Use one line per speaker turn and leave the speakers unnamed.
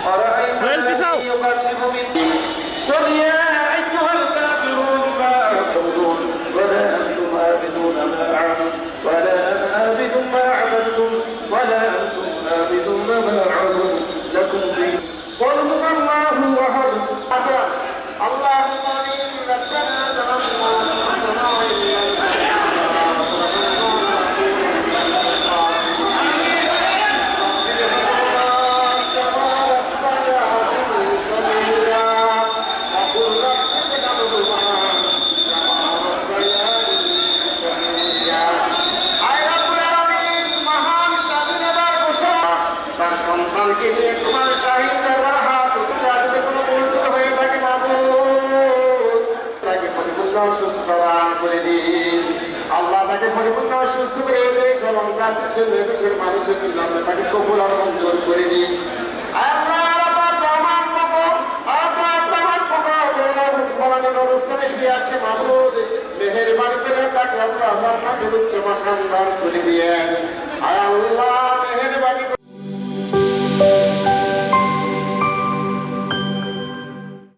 সোহেল পিছাও।
قل يا أيها الكافرون ما تعبدون ولا أنتم عابدون ما أعبد ولا أنا عابد ما عبدتم ولا أنتم عابدون ما أعبد لكم دين قل هو الله أحد اللهم ربنا ظلمنا أنفسنا وإن لم সন্তানকে নিয়ে তোমার শাহিদের হাত উচ্চারিত কোনো উল্টো হয়ে থাকে মাবুদ তাকে পরিপূর্ণ সুস্থ দান করে দিন আল্লাহ তাকে পরিপূর্ণ সুস্থ করে দেশ এবং জাতির জন্য দেশের মানুষের জন্য তাকে কবুল আর মঞ্জুর করে দিন মেহেরবানি করে তাকে আল্লাহ উচ্চ মাকাম দান করে দিয়ে আল্লাহ মেহেরবানি